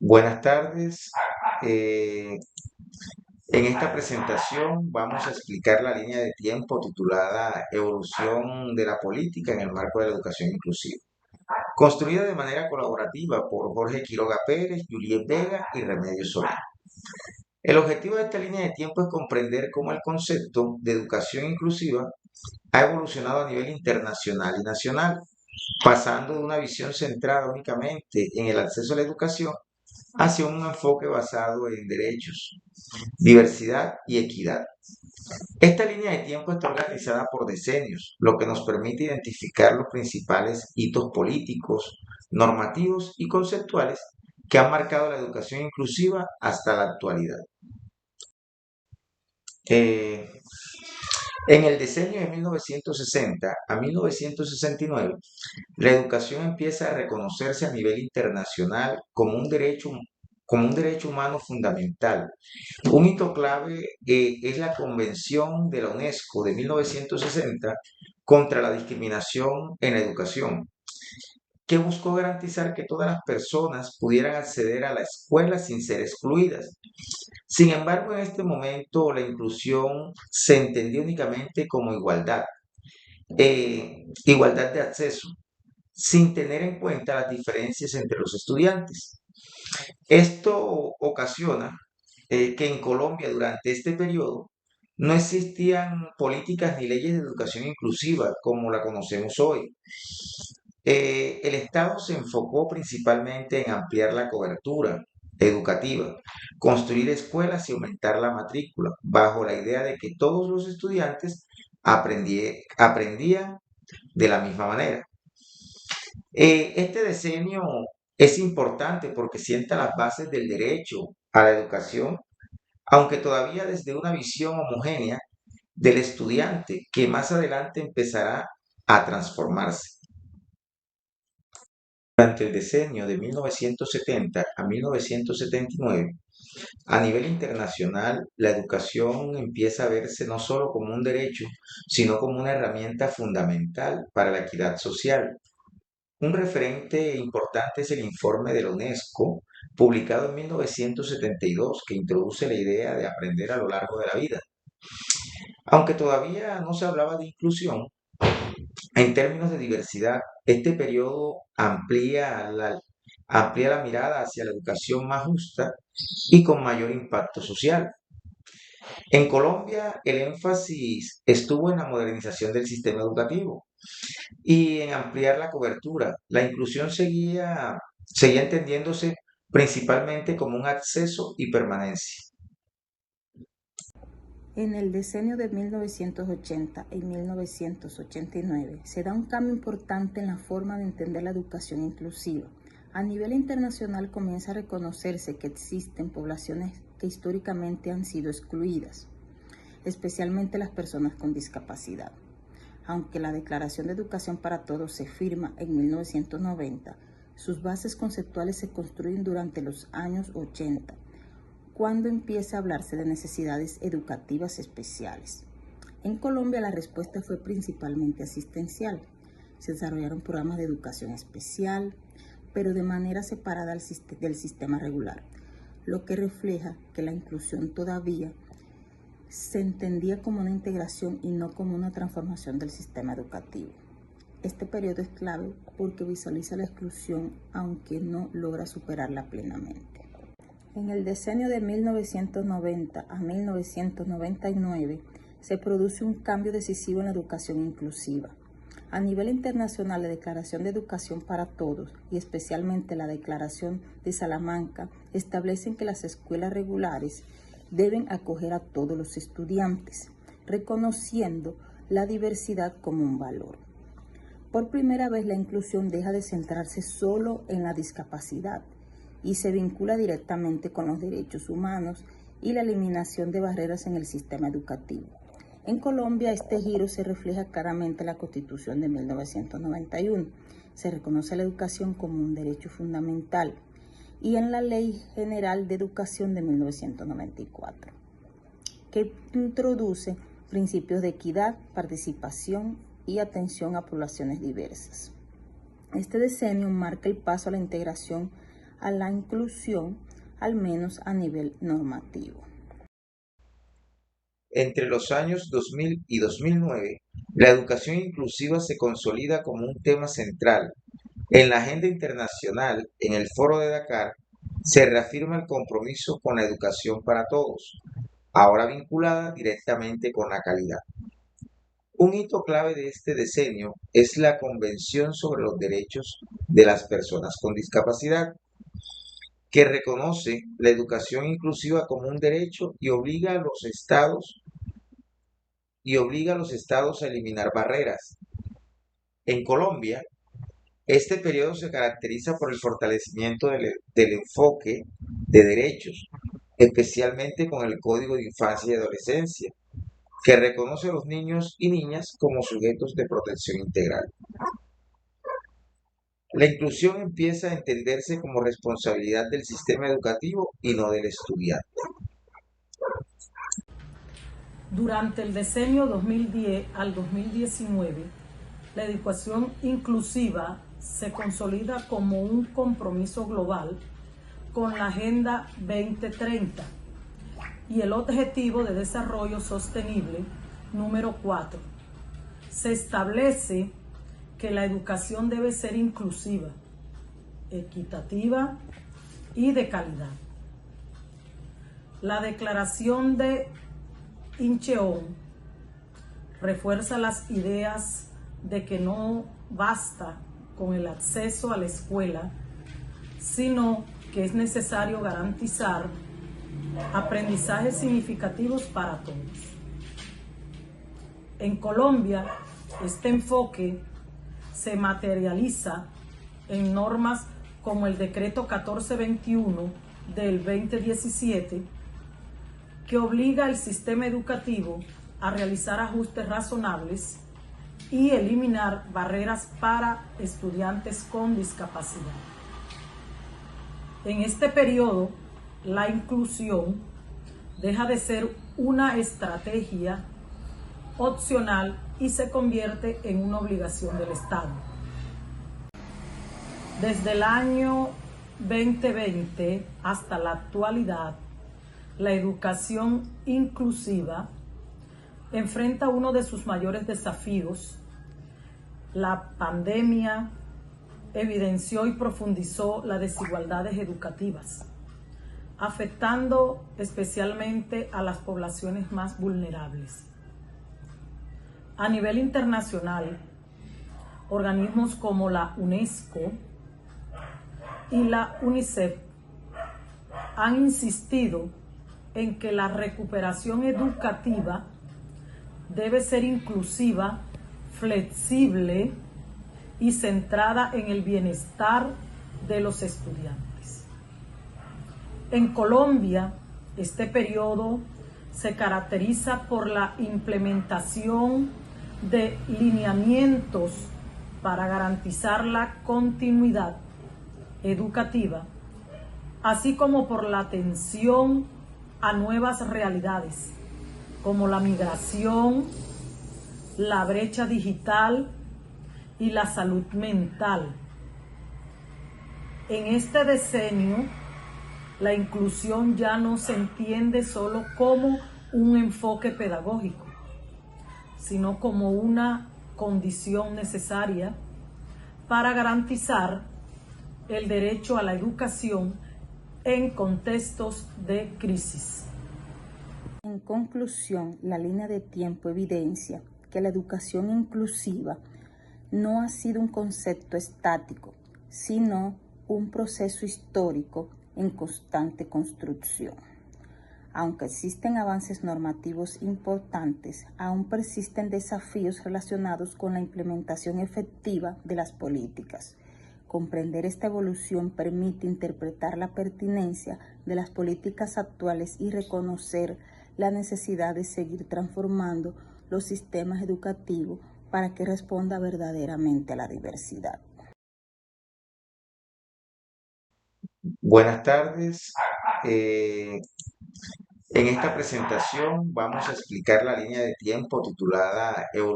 Buenas tardes. Eh, en esta presentación vamos a explicar la línea de tiempo titulada Evolución de la política en el marco de la educación inclusiva, construida de manera colaborativa por Jorge Quiroga Pérez, Juliet Vega y Remedios Solá. El objetivo de esta línea de tiempo es comprender cómo el concepto de educación inclusiva ha evolucionado a nivel internacional y nacional, pasando de una visión centrada únicamente en el acceso a la educación hacia un enfoque basado en derechos, diversidad y equidad. Esta línea de tiempo está organizada por decenios, lo que nos permite identificar los principales hitos políticos, normativos y conceptuales que han marcado la educación inclusiva hasta la actualidad. Eh, en el decenio de 1960 a 1969, la educación empieza a reconocerse a nivel internacional como un derecho humano fundamental. Un hito clave es la Convención de la UNESCO de 1960 contra la discriminación en la educación, que buscó garantizar que todas las personas pudieran acceder a la escuela sin ser excluidas. Sin embargo, en este momento la inclusión se entendió únicamente como igualdad de acceso, sin tener en cuenta las diferencias entre los estudiantes. Esto ocasiona que en Colombia durante este periodo no existían políticas ni leyes de educación inclusiva como la conocemos hoy. El Estado se enfocó principalmente en ampliar la cobertura educativa, construir escuelas y aumentar la matrícula, bajo la idea de que todos los estudiantes aprendían de la misma manera. Este decenio es importante porque sienta las bases del derecho a la educación, aunque todavía desde una visión homogénea del estudiante que más adelante empezará a transformarse. Durante el decenio de 1970 a 1979, a nivel internacional, la educación empieza a verse no solo como un derecho, sino como una herramienta fundamental para la equidad social. Un referente importante es el informe de la UNESCO, publicado en 1972, que introduce la idea de aprender a lo largo de la vida. Aunque todavía no se hablaba de inclusión, en términos de diversidad, este periodo amplía la mirada hacia la educación más justa y con mayor impacto social. En Colombia, el énfasis estuvo en la modernización del sistema educativo y en ampliar la cobertura. La inclusión seguía entendiéndose principalmente como un acceso y permanencia. En el decenio de 1980 y 1989 se da un cambio importante en la forma de entender la educación inclusiva. A nivel internacional comienza a reconocerse que existen poblaciones que históricamente han sido excluidas, especialmente las personas con discapacidad. Aunque la Declaración de Educación para Todos se firma en 1990, sus bases conceptuales se construyen durante los años 80, cuando empieza a hablarse de necesidades educativas especiales. En Colombia la respuesta fue principalmente asistencial. Se desarrollaron programas de educación especial, pero de manera separada del sistema regular, lo que refleja que la inclusión todavía se entendía como una integración y no como una transformación del sistema educativo. Este periodo es clave porque visualiza la exclusión aunque no logra superarla plenamente. En el decenio de 1990 a 1999 se produce un cambio decisivo en la educación inclusiva. A nivel internacional, la Declaración de Educación para Todos y especialmente la Declaración de Salamanca establecen que las escuelas regulares deben acoger a todos los estudiantes, reconociendo la diversidad como un valor. Por primera vez, la inclusión deja de centrarse solo en la discapacidad y se vincula directamente con los derechos humanos y la eliminación de barreras en el sistema educativo. En Colombia, este giro se refleja claramente en la Constitución de 1991. Se reconoce la educación como un derecho fundamental y en la Ley General de Educación de 1994, que introduce principios de equidad, participación y atención a poblaciones diversas. Este decenio marca el paso a la integración a la inclusión, al menos a nivel normativo. Entre los años 2000 y 2009, la educación inclusiva se consolida como un tema central. En la agenda internacional, en el Foro de Dakar, se reafirma el compromiso con la educación para todos, ahora vinculada directamente con la calidad. Un hito clave de este decenio es la Convención sobre los Derechos de las Personas con Discapacidad, que reconoce la educación inclusiva como un derecho y obliga a los estados a eliminar barreras. En Colombia, este periodo se caracteriza por el fortalecimiento del enfoque de derechos, especialmente con el Código de Infancia y Adolescencia, que reconoce a los niños y niñas como sujetos de protección integral. La inclusión empieza a entenderse como responsabilidad del sistema educativo y no del estudiante. Durante el decenio 2010 al 2019, la educación inclusiva se consolida como un compromiso global con la Agenda 2030 y el Objetivo de Desarrollo Sostenible número 4. Se establece que la educación debe ser inclusiva, equitativa y de calidad. La Declaración de Incheon refuerza las ideas de que no basta con el acceso a la escuela, sino que es necesario garantizar aprendizajes significativos para todos. En Colombia, este enfoque se materializa en normas como el Decreto 1421 del 2017, que obliga al sistema educativo a realizar ajustes razonables y eliminar barreras para estudiantes con discapacidad. En este periodo, la inclusión deja de ser una estrategia opcional y se convierte en una obligación del Estado. Desde el año 2020 hasta la actualidad, la educación inclusiva enfrenta uno de sus mayores desafíos. La pandemia evidenció y profundizó las desigualdades educativas, afectando especialmente a las poblaciones más vulnerables. A nivel internacional, organismos como la UNESCO y la UNICEF han insistido en que la recuperación educativa debe ser inclusiva, flexible y centrada en el bienestar de los estudiantes. En Colombia, este periodo se caracteriza por la implementación de lineamientos para garantizar la continuidad educativa, así como por la atención a nuevas realidades, como la migración, la brecha digital y la salud mental. En este decenio, la inclusión ya no se entiende solo como un enfoque pedagógico, sino como una condición necesaria para garantizar el derecho a la educación en contextos de crisis. En conclusión, la línea de tiempo evidencia que la educación inclusiva no ha sido un concepto estático, sino un proceso histórico en constante construcción. Aunque existen avances normativos importantes, aún persisten desafíos relacionados con la implementación efectiva de las políticas. Comprender esta evolución permite interpretar la pertinencia de las políticas actuales y reconocer la necesidad de seguir transformando los sistemas educativos para que responda verdaderamente a la diversidad. Buenas tardes. En esta presentación vamos a explicar la línea de tiempo titulada